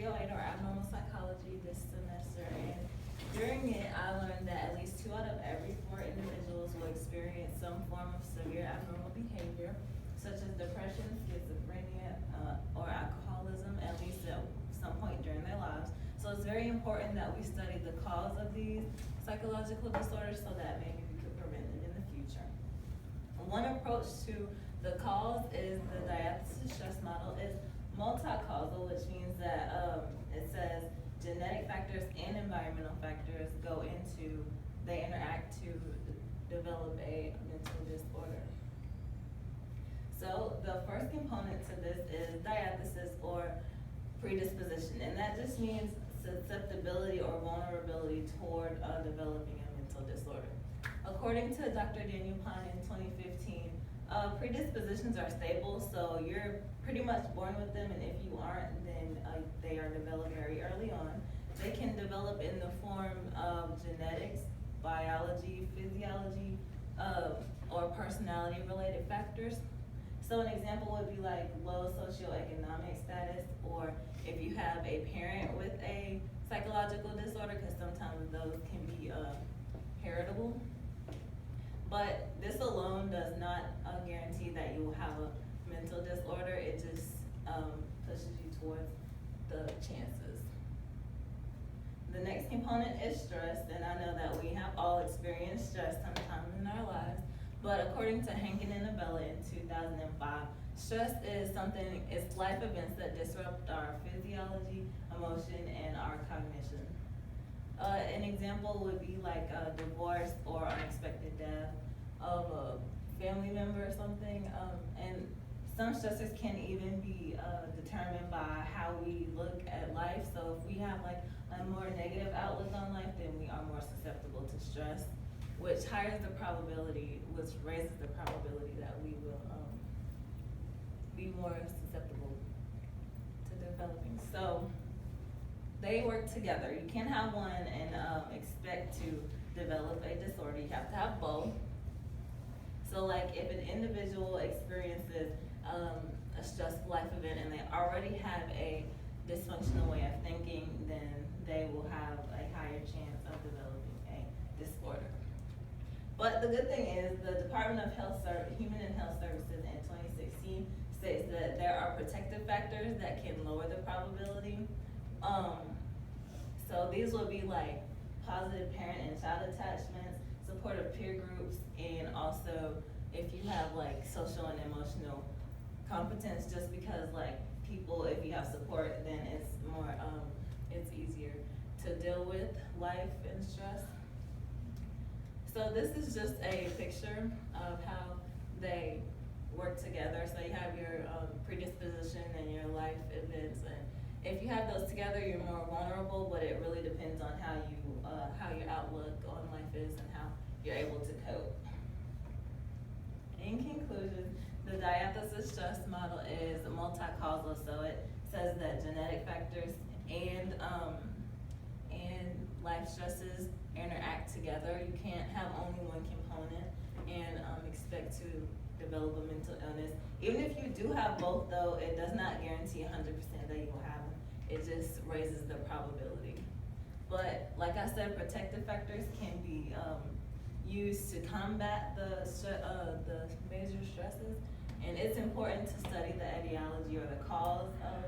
308 or abnormal psychology this semester, and during it, I learned that at least 2 out of every 4 individuals will experience some form of severe abnormal behavior, such as depression, schizophrenia, or alcoholism, at least at some point during their lives. So it's very important that we study the cause of these psychological disorders so that maybe we could prevent them in the future. One approach to the cause is the diathesis stress model. Is multi-causal, which means that it says genetic factors and environmental factors they interact to develop a mental disorder. So the first component to this is diathesis or predisposition, and that just means susceptibility or vulnerability toward developing a mental disorder. According to Dr. Daniel Pine in 2015, predispositions are stable, so you're pretty much born with them, and if you aren't, then they are developed very early on. They can develop in the form of genetics, biology, physiology, or personality-related factors. So an example would be like low socioeconomic status, or if you have a parent with a psychological disorder, because sometimes those can be heritable. But this alone does not guarantee that you will have a mental disorder. It just pushes you towards the chances. The next component is stress, and I know that we have all experienced stress sometime in our lives, but according to Hankin and Abella in 2005, stress is life events that disrupt our physiology, emotion, and our cognition. An example would be like a divorce or unexpected death of a family member or something, and some stressors can even be determined by how we look at life. So if we have like a more negative outlook on life, then we are more susceptible to stress, which raises the probability that we will be more susceptible to developing. So they work together. You can't have one and expect to develop a disorder. You have to have both. So like if an individual experiences a stressful life event and they already have a dysfunctional way of thinking, then they will have a higher chance of developing a disorder. But the good thing is the Department of Human and Health Services in 2016 states that there are protective factors that can lower the probability. So these will be like positive parent and child attachments, supportive peer groups, and also if you have like social and emotional competence, just because like people, if you have support, then it's more, it's easier to deal with life and stress. So this is just a picture of how they work together. So you have your predisposition and your life events, and if you have those together, you're more vulnerable, but it really depends on how your outlook on life is and how you're able to cope. In conclusion, the diathesis stress model is multi-causal, so it says that genetic factors and life stresses interact together. You can't have only one component and expect to develop a mental illness. Even if you do have both, though, it does not guarantee 100% that you will have them. It just raises the probability. But like I said, protective factors can be used to combat the major stresses, and it's important to study the etiology or the cause of